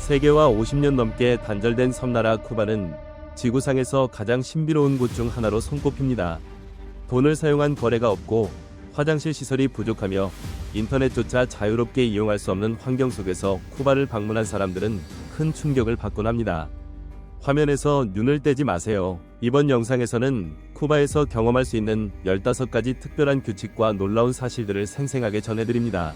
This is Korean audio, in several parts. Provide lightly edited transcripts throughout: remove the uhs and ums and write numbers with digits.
세계와 50년 넘게 단절된 섬나라 쿠바는 지구상에서 가장 신비로운 곳 중 하나로 손꼽힙니다. 돈을 사용한 거래가 없고 화장실 시설이 부족하며 인터넷조차 자유롭게 이용할 수 없는 환경 속에서 쿠바를 방문한 사람들은 큰 충격을 받곤 합니다. 화면에서 눈을 떼지 마세요. 이번 영상에서는 쿠바에서 경험할 수 있는 15가지 특별한 규칙과 놀라운 사실들을 생생하게 전해드립니다.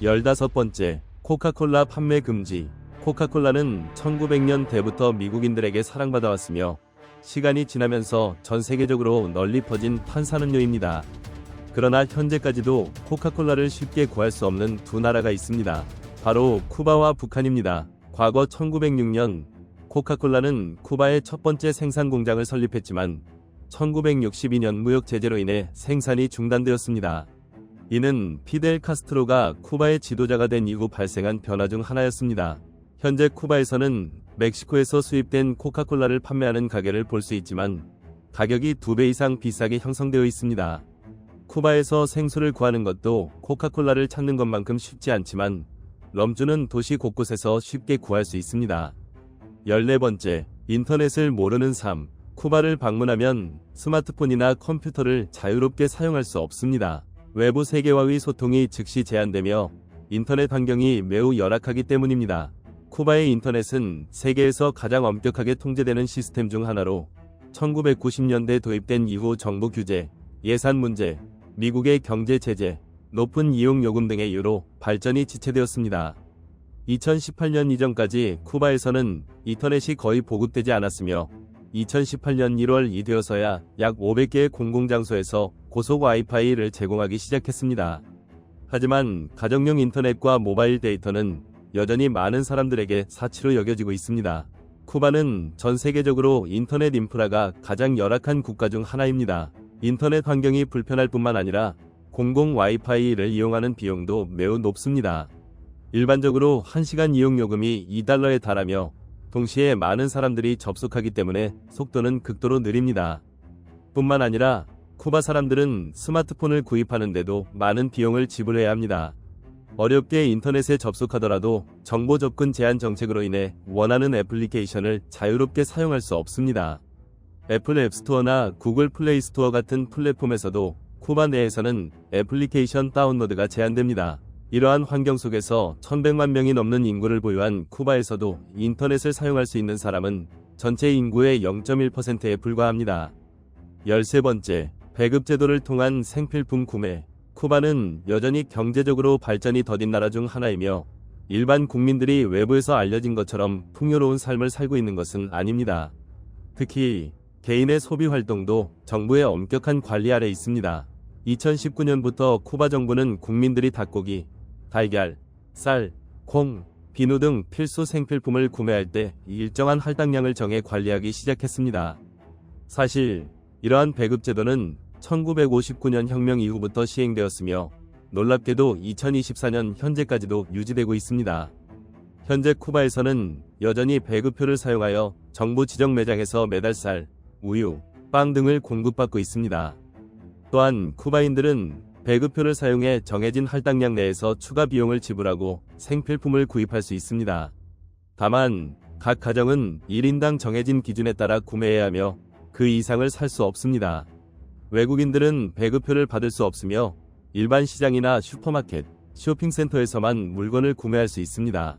15번째, 코카콜라 판매 금지. 코카콜라는 1900년대부터 미국인들에게 사랑받아왔으며 시간이 지나면서 전 세계적으로 널리 퍼진 탄산음료입니다. 그러나 현재까지도 코카콜라를 쉽게 구할 수 없는 두 나라가 있습니다. 바로 쿠바와 북한입니다. 과거 1906년 코카콜라는 쿠바의 첫 번째 생산 공장을 설립했지만 1962년 무역 제재로 인해 생산이 중단되었습니다. 이는 피델 카스트로가 쿠바의 지도자가 된 이후 발생한 변화 중 하나였습니다. 현재 쿠바에서는 멕시코에서 수입된 코카콜라를 판매하는 가게를 볼 수 있지만 가격이 2배 이상 비싸게 형성되어 있습니다. 쿠바에서 생수를 구하는 것도 코카콜라를 찾는 것만큼 쉽지 않지만 럼주는 도시 곳곳에서 쉽게 구할 수 있습니다. 14번째, 인터넷을 모르는 삶. 쿠바를 방문하면 스마트폰이나 컴퓨터를 자유롭게 사용할 수 없습니다. 외부 세계와의 소통이 즉시 제한되며 인터넷 환경이 매우 열악하기 때문입니다. 쿠바의 인터넷은 세계에서 가장 엄격하게 통제되는 시스템 중 하나로 1990년대 도입된 이후 정부 규제, 예산 문제, 미국의 경제 제재, 높은 이용 요금 등의 이유로 발전이 지체되었습니다. 2018년 이전까지 쿠바에서는 인터넷이 거의 보급되지 않았으며 2018년 1월 이되어서야 약 500개의 공공장소에서 고속 와이파이를 제공하기 시작했습니다. 하지만 가정용 인터넷과 모바일 데이터는 여전히 많은 사람들에게 사치로 여겨지고 있습니다. 쿠바는 전 세계적으로 인터넷 인프라가 가장 열악한 국가 중 하나입니다. 인터넷 환경이 불편할 뿐만 아니라 공공 와이파이를 이용하는 비용도 매우 높습니다. 일반적으로 1시간 이용 요금이 $2에 달하며 동시에 많은 사람들이 접속하기 때문에 속도는 극도로 느립니다. 뿐만 아니라 쿠바 사람들은 스마트폰을 구입하는데도 많은 비용을 지불해야 합니다. 어렵게 인터넷에 접속하더라도 정보 접근 제한 정책으로 인해 원하는 애플리케이션을 자유롭게 사용할 수 없습니다. 애플 앱스토어나 구글 플레이 스토어 같은 플랫폼에서도 쿠바 내에서는 애플리케이션 다운로드가 제한됩니다. 이러한 환경 속에서 1100만 명이 넘는 인구를 보유한 쿠바에서도 인터넷을 사용할 수 있는 사람은 전체 인구의 0.1%에 불과합니다. 13번째, 배급제도를 통한 생필품 구매. 쿠바는 여전히 경제적으로 발전이 더딘 나라 중 하나이며 일반 국민들이 외부에서 알려진 것처럼 풍요로운 삶을 살고 있는 것은 아닙니다. 특히 개인의 소비 활동도 정부의 엄격한 관리 아래 있습니다. 2019년부터 쿠바 정부는 국민들이 닭고기, 달걀, 쌀, 콩, 비누 등 필수 생필품을 구매할 때 일정한 할당량을 정해 관리하기 시작했습니다. 사실 이러한 배급 제도는 1959년 혁명 이후부터 시행되었으며 놀랍게도 2024년 현재까지도 유지되고 있습니다. 현재 쿠바에서는 여전히 배급표를 사용하여 정부 지정 매장에서 매달 쌀, 우유, 빵 등을 공급받고 있습니다. 또한 쿠바인들은 배급표를 사용해 정해진 할당량 내에서 추가 비용을 지불하고 생필품을 구입할 수 있습니다. 다만 각 가정은 1인당 정해진 기준에 따라 구매해야 하며 그 이상을 살 수 없습니다. 외국인들은 배급표를 받을 수 없으며 일반 시장이나 슈퍼마켓, 쇼핑센터에서만 물건을 구매할 수 있습니다.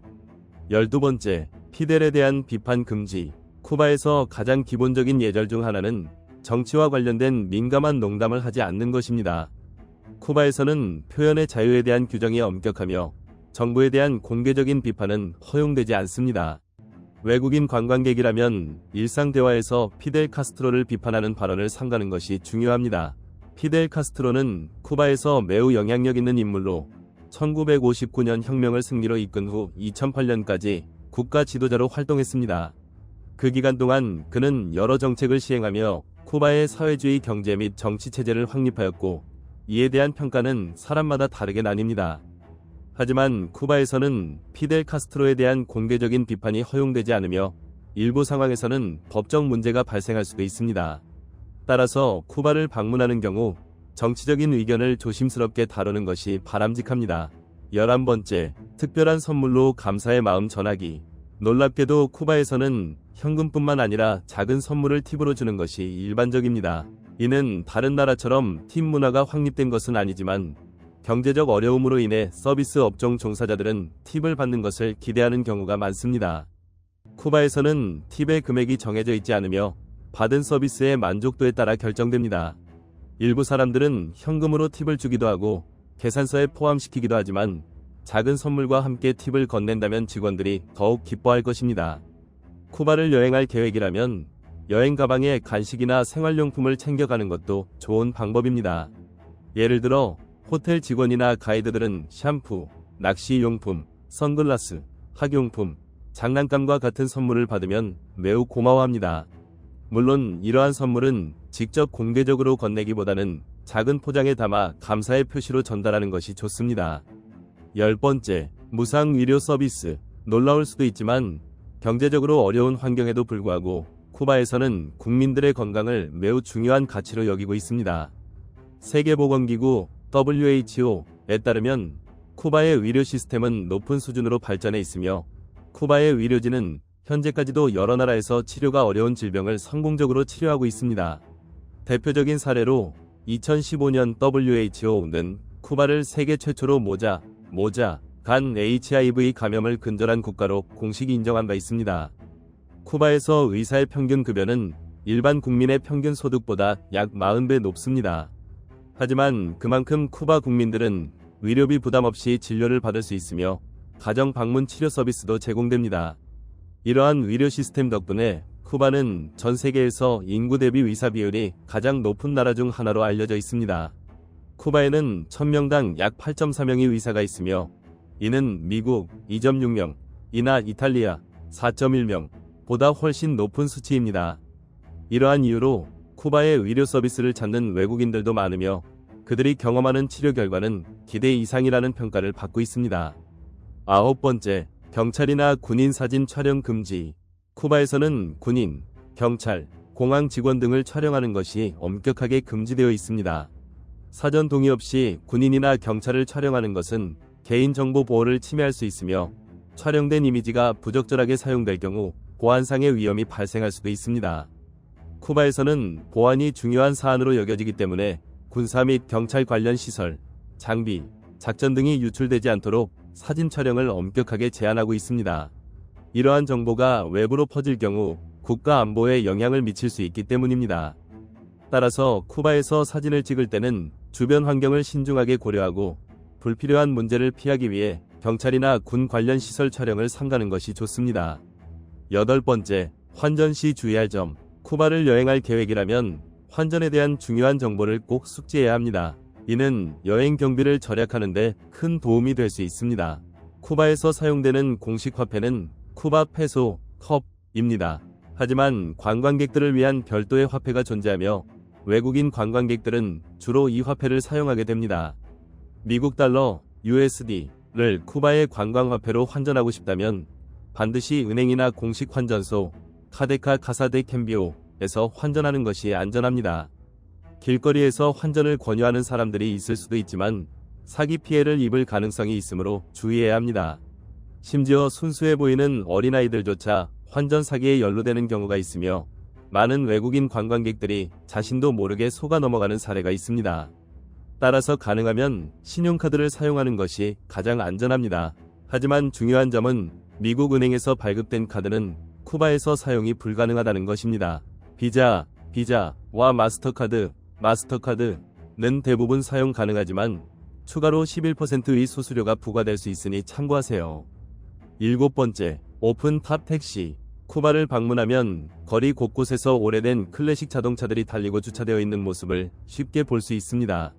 12번째, 피델에 대한 비판 금지. 쿠바에서 가장 기본적인 예절 중 하나는 정치와 관련된 민감한 농담을 하지 않는 것입니다. 쿠바에서는 표현의 자유에 대한 규정이 엄격하며 정부에 대한 공개적인 비판은 허용되지 않습니다. 외국인 관광객이라면 일상 대화에서 피델 카스트로를 비판하는 발언을 삼가는 것이 중요합니다. 피델 카스트로는 쿠바에서 매우 영향력 있는 인물로 1959년 혁명을 승리로 이끈 후 2008년까지 국가 지도자로 활동했습니다. 그 기간 동안 그는 여러 정책을 시행하며 쿠바의 사회주의 경제 및 정치 체제를 확립하였고 이에 대한 평가는 사람마다 다르게 나뉩니다. 하지만 쿠바에서는 피델 카스트로에 대한 공개적인 비판이 허용되지 않으며 일부 상황에서는 법적 문제가 발생할 수도 있습니다. 따라서 쿠바를 방문하는 경우 정치적인 의견을 조심스럽게 다루는 것이 바람직합니다. 11번째, 특별한 선물로 감사의 마음 전하기. 놀랍게도 쿠바에서는 현금뿐만 아니라 작은 선물을 팁으로 주는 것이 일반적입니다. 이는 다른 나라처럼 팁 문화가 확립된 것은 아니지만 경제적 어려움으로 인해 서비스 업종 종사자들은 팁을 받는 것을 기대하는 경우가 많습니다. 쿠바에서는 팁의 금액이 정해져 있지 않으며 받은 서비스의 만족도에 따라 결정됩니다. 일부 사람들은 현금으로 팁을 주기도 하고 계산서에 포함시키기도 하지만 작은 선물과 함께 팁을 건넨다면 직원들이 더욱 기뻐할 것입니다. 쿠바를 여행할 계획이라면 여행 가방에 간식이나 생활용품을 챙겨가는 것도 좋은 방법입니다. 예를 들어 호텔 직원이나 가이드들은 샴푸, 낚시용품, 선글라스, 학용품, 장난감과 같은 선물을 받으면 매우 고마워합니다. 물론 이러한 선물은 직접 공개적으로 건네기보다는 작은 포장에 담아 감사의 표시로 전달하는 것이 좋습니다. 10번째, 무상 의료 서비스. 놀라울 수도 있지만 경제적으로 어려운 환경에도 불구하고 쿠바에서는 국민들의 건강을 매우 중요한 가치로 여기고 있습니다. 세계보건기구 WHO에 따르면 쿠바의 의료 시스템은 높은 수준으로 발전해 있으며 쿠바의 의료진은 현재까지도 여러 나라에서 치료가 어려운 질병을 성공적으로 치료하고 있습니다. 대표적인 사례로 2015년 WHO는 쿠바를 세계 최초로 모자, 간 HIV 감염을 근절한 국가로 공식 인정한 바 있습니다. 쿠바에서 의사의 평균 급여는 일반 국민의 평균 소득보다 약 40배 높습니다. 하지만 그만큼 쿠바 국민들은 의료비 부담 없이 진료를 받을 수 있으며 가정 방문 치료 서비스도 제공됩니다. 이러한 의료 시스템 덕분에 쿠바는 전 세계에서 인구 대비 의사 비율이 가장 높은 나라 중 하나로 알려져 있습니다. 쿠바에는 1000명당 약 8.4명의 의사가 있으며 이는 미국 2.6명, 이나 이탈리아 4.1명 보다 훨씬 높은 수치입니다. 이러한 이유로 쿠바의 의료 서비스를 찾는 외국인들도 많으며 그들이 경험하는 치료 결과는 기대 이상이라는 평가를 받고 있습니다. 9번째, 경찰이나 군인 사진 촬영 금지. 쿠바에서는 군인, 경찰, 공항 직원 등을 촬영하는 것이 엄격하게 금지되어 있습니다. 사전 동의 없이 군인이나 경찰을 촬영하는 것은 개인정보 보호를 침해할 수 있으며 촬영된 이미지가 부적절하게 사용될 경우 보안상의 위험이 발생할 수도 있습니다. 쿠바에서는 보안이 중요한 사안으로 여겨지기 때문에 군사 및 경찰 관련 시설, 장비, 작전 등이 유출되지 않도록 사진 촬영을 엄격하게 제한하고 있습니다. 이러한 정보가 외부로 퍼질 경우 국가 안보에 영향을 미칠 수 있기 때문입니다. 따라서 쿠바에서 사진을 찍을 때는 주변 환경을 신중하게 고려하고 불필요한 문제를 피하기 위해 경찰이나 군 관련 시설 촬영을 삼가는 것이 좋습니다. 8번째, 환전 시 주의할 점. 쿠바를 여행할 계획이라면 환전에 대한 중요한 정보를 꼭 숙지해야 합니다. 이는 여행 경비를 절약하는 데 큰 도움이 될 수 있습니다. 쿠바에서 사용되는 공식 화폐는 쿠바 페소, 컵입니다. 하지만 관광객들을 위한 별도의 화폐가 존재하며 외국인 관광객들은 주로 이 화폐를 사용하게 됩니다. 미국 달러, USD를 쿠바의 관광화폐로 환전하고 싶다면 반드시 은행이나 공식 환전소, 카데카 카사데 캠비오에서 환전하는 것이 안전합니다. 길거리에서 환전을 권유하는 사람들이 있을 수도 있지만 사기 피해를 입을 가능성이 있으므로 주의해야 합니다. 심지어 순수해 보이는 어린아이들조차 환전 사기에 연루되는 경우가 있으며 많은 외국인 관광객들이 자신도 모르게 속아 넘어가는 사례가 있습니다. 따라서 가능하면 신용카드를 사용하는 것이 가장 안전합니다. 하지만 중요한 점은 미국 은행에서 발급된 카드는 쿠바에서 사용이 불가능하다는 것입니다. 비자와 마스터카드는 대부분 사용 가능하지만 추가로 11%의 수수료가 부과될 수 있으니 참고하세요. 7번째, 오픈탑 택시. 쿠바를 방문하면 거리 곳곳에서 오래된 클래식 자동차들이 달리고 주차되어 있는 모습을 쉽게 볼 수 있습니다.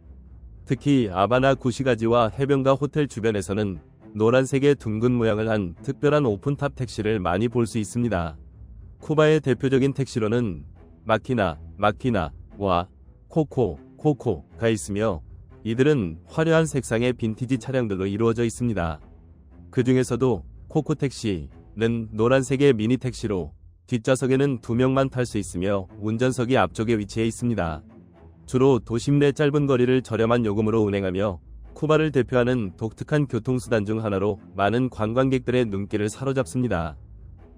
특히 아바나 구시가지와 해변가 호텔 주변에서는 노란색의 둥근 모양을 한 특별한 오픈탑 택시를 많이 볼 수 있습니다. 쿠바의 대표적인 택시로는 마키나와 코코가 있으며 이들은 화려한 색상의 빈티지 차량들로 이루어져 있습니다. 그 중에서도 코코 택시는 노란색의 미니 택시로 뒷좌석에는 2명만 탈 수 있으며 운전석이 앞쪽에 위치해 있습니다. 주로 도심 내 짧은 거리를 저렴한 요금으로 운행하며 쿠바를 대표하는 독특한 교통수단 중 하나로 많은 관광객들의 눈길을 사로잡습니다.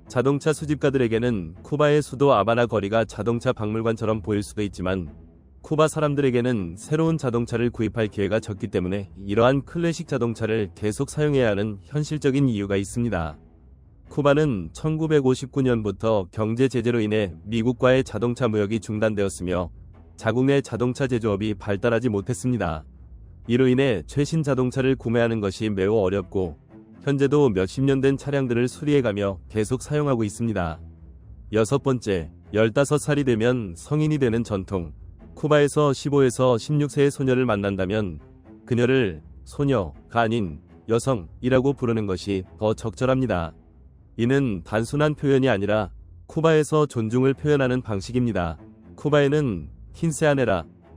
자동차 수집가들에게는 쿠바의 수도 아바나 거리가 자동차 박물관처럼 보일 수도 있지만 쿠바 사람들에게는 새로운 자동차를 구입할 기회가 적기 때문에 이러한 클래식 자동차를 계속 사용해야 하는 현실적인 이유가 있습니다. 쿠바는 1959년부터 경제 제재로 인해 미국과의 자동차 무역이 중단되었으며 자국 내 자동차 제조업이 발달하지 못했습니다. 이로 인해 최신 자동차를 구매하는 것이 매우 어렵고 현재도 몇십 년 된 차량들을 수리해가며 계속 사용하고 있습니다. 여섯 번째, 15살이 되면 성인이 되는 전통. 쿠바에서 15에서 16세의 소녀를 만난다면 그녀를 소녀가 아닌 여성이라고 부르는 것이 더 적절합니다. 이는 단순한 표현이 아니라 쿠바에서 존중을 표현하는 방식입니다. 쿠바에는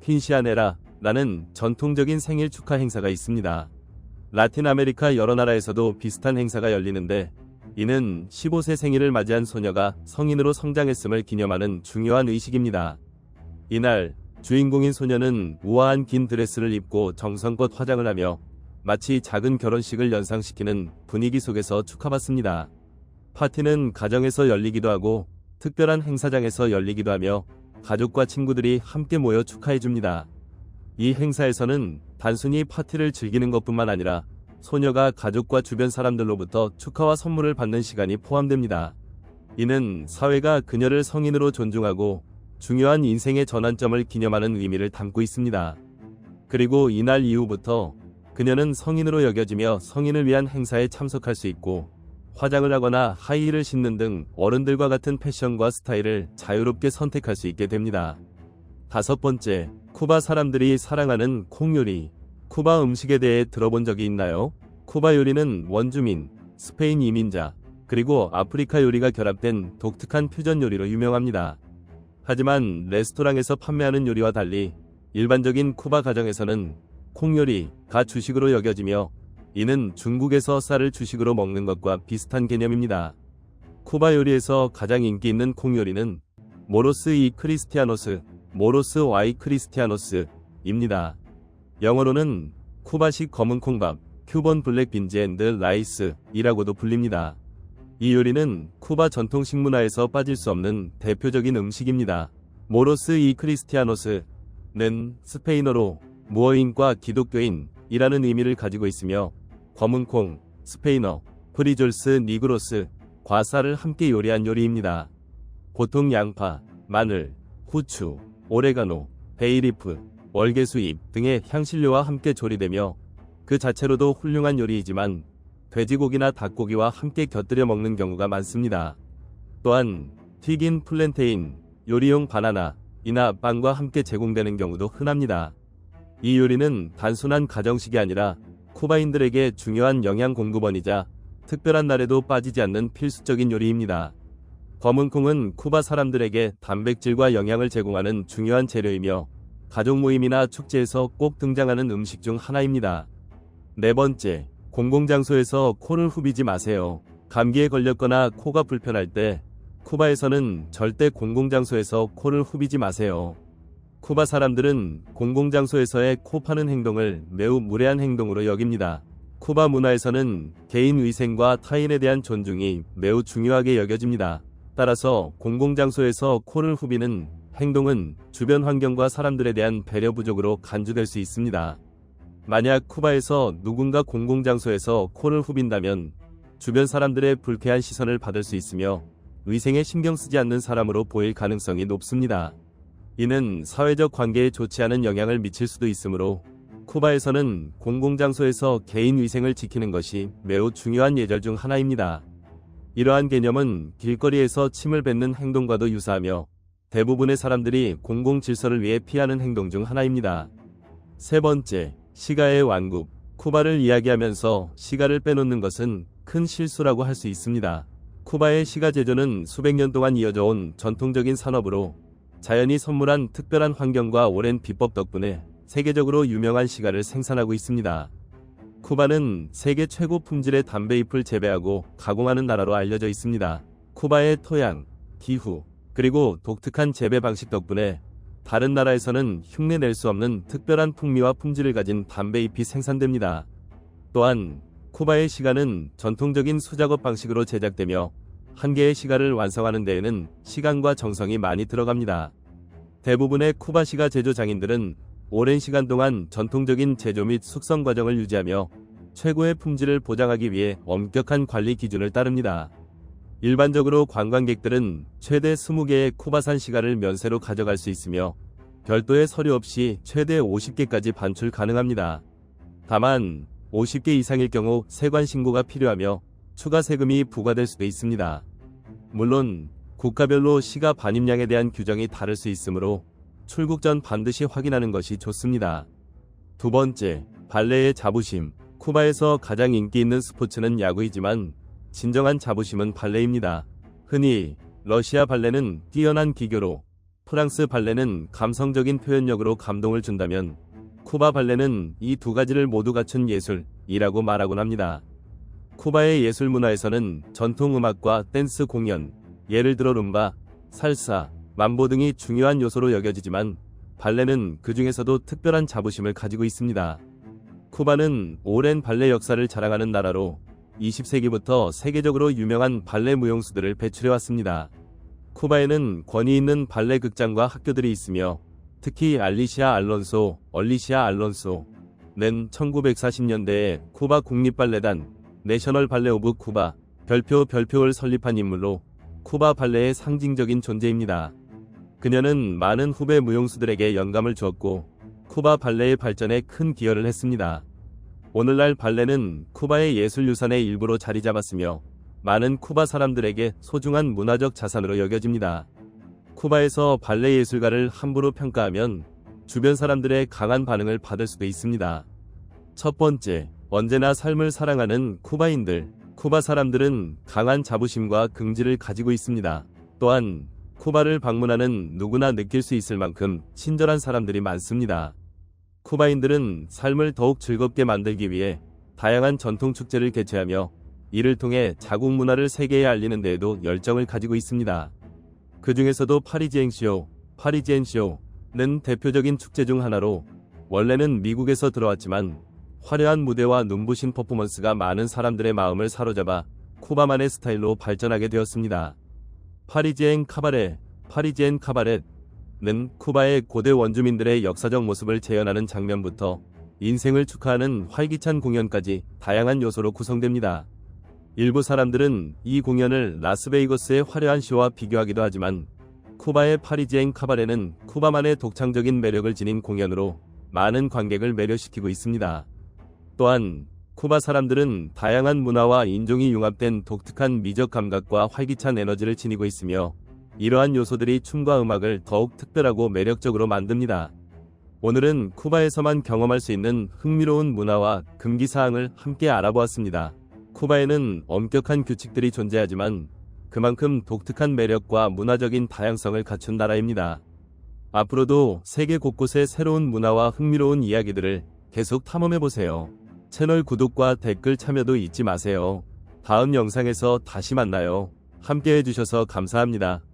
퀸시아네라라는 전통적인 생일 축하 행사가 있습니다. 라틴 아메리카 여러 나라에서도 비슷한 행사가 열리는데 이는 15세 생일을 맞이한 소녀가 성인으로 성장했음을 기념하는 중요한 의식입니다. 이날 주인공인 소녀는 우아한 긴 드레스를 입고 정성껏 화장을 하며 마치 작은 결혼식을 연상시키는 분위기 속에서 축하받습니다. 파티는 가정에서 열리기도 하고 특별한 행사장에서 열리기도 하며 가족과 친구들이 함께 모여 축하해줍니다. 이 행사에서는 단순히 파티를 즐기는 것뿐만 아니라 소녀가 가족과 주변 사람들로부터 축하와 선물을 받는 시간이 포함됩니다. 이는 사회가 그녀를 성인으로 존중하고 중요한 인생의 전환점을 기념하는 의미를 담고 있습니다. 그리고 이날 이후부터 그녀는 성인으로 여겨지며 성인을 위한 행사에 참석할 수 있고 화장을 하거나 하이힐을 신는 등 어른들과 같은 패션과 스타일을 자유롭게 선택할 수 있게 됩니다. 다섯 번째, 쿠바 사람들이 사랑하는 콩요리. 쿠바 음식에 대해 들어본 적이 있나요? 쿠바 요리는 원주민, 스페인 이민자, 그리고 아프리카 요리가 결합된 독특한 퓨전 요리로 유명합니다. 하지만 레스토랑에서 판매하는 요리와 달리 일반적인 쿠바 가정에서는 콩요리가 주식으로 여겨지며 이는 중국에서 쌀을 주식으로 먹는 것과 비슷한 개념입니다. 쿠바 요리에서 가장 인기 있는 콩요리는 모로스 이 크리스티아노스, 모로스 와이 크리스티아노스입니다. 영어로는 쿠바식 검은 콩밥, 큐번 블랙 빈즈 앤드 라이스이라고도 불립니다. 이 요리는 쿠바 전통 식문화에서 빠질 수 없는 대표적인 음식입니다. 모로스 이 크리스티아노스는 스페인어로 무어인과 기독교인이라는 의미를 가지고 있으며 검은 콩, 스페인어, 프리졸스 니그로스, 과 쌀을 함께 요리한 요리입니다. 보통 양파, 마늘, 후추, 오레가노, 베이리프, 월계수잎 등의 향신료와 함께 조리되며 그 자체로도 훌륭한 요리이지만 돼지고기나 닭고기와 함께 곁들여 먹는 경우가 많습니다. 또한 튀긴 플랜테인, 요리용 바나나이나 빵과 함께 제공되는 경우도 흔합니다. 이 요리는 단순한 가정식이 아니라 쿠바인들에게 중요한 영양 공급원이자 특별한 날에도 빠지지 않는 필수적인 요리입니다. 검은콩은 쿠바 사람들에게 단백질과 영양을 제공하는 중요한 재료이며 가족 모임이나 축제에서 꼭 등장하는 음식 중 하나입니다. 네 번째, 공공장소에서 코를 후비지 마세요. 감기에 걸렸거나 코가 불편할 때 쿠바에서는 절대 공공장소에서 코를 후비지 마세요. 쿠바 사람들은 공공장소에서의 코 파는 행동을 매우 무례한 행동으로 여깁니다. 쿠바 문화에서는 개인 위생과 타인에 대한 존중이 매우 중요하게 여겨집니다. 따라서 공공장소에서 코를 후비는 행동은 주변 환경과 사람들에 대한 배려 부족으로 간주될 수 있습니다. 만약 쿠바에서 누군가 공공장소에서 코를 후빈다면 주변 사람들의 불쾌한 시선을 받을 수 있으며 위생에 신경 쓰지 않는 사람으로 보일 가능성이 높습니다. 이는 사회적 관계에 좋지 않은 영향을 미칠 수도 있으므로 쿠바에서는 공공장소에서 개인 위생을 지키는 것이 매우 중요한 예절 중 하나입니다. 이러한 개념은 길거리에서 침을 뱉는 행동과도 유사하며 대부분의 사람들이 공공 질서를 위해 피하는 행동 중 하나입니다. 세 번째, 시가의 완국. 쿠바를 이야기하면서 시가를 빼놓는 것은 큰 실수라고 할 수 있습니다. 쿠바의 시가 제조는 수백 년 동안 이어져 온 전통적인 산업으로 자연이 선물한 특별한 환경과 오랜 비법 덕분에 세계적으로 유명한 시가를 생산하고 있습니다. 쿠바는 세계 최고 품질의 담배 잎을 재배하고 가공하는 나라로 알려져 있습니다. 쿠바의 토양, 기후, 그리고 독특한 재배 방식 덕분에 다른 나라에서는 흉내낼 수 없는 특별한 풍미와 품질을 가진 담배 잎이 생산됩니다. 또한 쿠바의 시가는 전통적인 수작업 방식으로 제작되며 한 개의 시가를 완성하는 데에는 시간과 정성이 많이 들어갑니다. 대부분의 쿠바 시가 제조 장인들은 오랜 시간 동안 전통적인 제조 및 숙성 과정을 유지하며 최고의 품질을 보장하기 위해 엄격한 관리 기준을 따릅니다. 일반적으로 관광객들은 최대 20개의 쿠바산 시가를 면세로 가져갈 수 있으며 별도의 서류 없이 최대 50개까지 반출 가능합니다. 다만 50개 이상일 경우 세관 신고가 필요하며 추가 세금이 부과될 수도 있습니다. 물론 국가별로 시가 반입량에 대한 규정이 다를 수 있으므로 출국 전 반드시 확인하는 것이 좋습니다. 두 번째, 발레의 자부심. 쿠바에서 가장 인기 있는 스포츠는 야구이지만 진정한 자부심은 발레입니다. 흔히 러시아 발레는 뛰어난 기교로, 프랑스 발레는 감성적인 표현력으로 감동을 준다면 쿠바 발레는 이 두 가지를 모두 갖춘 예술이라고 말하곤 합니다. 쿠바의 예술 문화에서는 전통 음악과 댄스 공연, 예를 들어 룸바, 살사, mambo 등이 중요한 요소로 여겨지지만 발레는 그 중에서도 특별한 자부심을 가지고 있습니다. 쿠바는 오랜 발레 역사를 자랑하는 나라로 20세기부터 세계적으로 유명한 발레 무용수들을 배출해왔습니다. 쿠바에는 권위 있는 발레 극장과 학교들이 있으며 특히 얼리시아 알론소는 1940년대에 쿠바 국립발레단 내셔널 발레 오브 쿠바 별표를 설립한 인물로 쿠바 발레의 상징적인 존재입니다. 그녀는 많은 후배 무용수들에게 영감을 주었고 쿠바 발레의 발전에 큰 기여를 했습니다. 오늘날 발레는 쿠바의 예술유산의 일부로 자리 잡았으며 많은 쿠바 사람들에게 소중한 문화적 자산으로 여겨집니다. 쿠바에서 발레 예술가를 함부로 평가하면 주변 사람들의 강한 반응을 받을 수도 있습니다. 첫 번째, 언제나 삶을 사랑하는 쿠바인들. 쿠바 사람들은 강한 자부심과 긍지를 가지고 있습니다. 또한 쿠바를 방문하는 누구나 느낄 수 있을 만큼 친절한 사람들이 많습니다. 쿠바인들은 삶을 더욱 즐겁게 만들기 위해 다양한 전통 축제를 개최하며 이를 통해 자국 문화를 세계에 알리는 데에도 열정을 가지고 있습니다. 그 중에서도 파리지엔쇼는 대표적인 축제 중 하나로 원래는 미국에서 들어왔지만 화려한 무대와 눈부신 퍼포먼스가 많은 사람들의 마음을 사로잡아 쿠바만의 스타일로 발전하게 되었습니다. 파리지엔 카바렛는 쿠바의 고대 원주민들의 역사적 모습을 재현하는 장면부터 인생을 축하하는 활기찬 공연까지 다양한 요소로 구성됩니다. 일부 사람들은 이 공연을 라스베이거스의 화려한 쇼와 비교하기도 하지만 쿠바의 파리지엔 카바레는 쿠바만의 독창적인 매력을 지닌 공연으로 많은 관객을 매료시키고 있습니다. 또한 쿠바 사람들은 다양한 문화와 인종이 융합된 독특한 미적 감각과 활기찬 에너지를 지니고 있으며 이러한 요소들이 춤과 음악을 더욱 특별하고 매력적으로 만듭니다. 오늘은 쿠바에서만 경험할 수 있는 흥미로운 문화와 금기사항을 함께 알아보았습니다. 쿠바에는 엄격한 규칙들이 존재하지만 그만큼 독특한 매력과 문화적인 다양성을 갖춘 나라입니다. 앞으로도 세계 곳곳의 새로운 문화와 흥미로운 이야기들을 계속 탐험해보세요. 채널 구독과 댓글 참여도 잊지 마세요. 다음 영상에서 다시 만나요. 함께 해주셔서 감사합니다.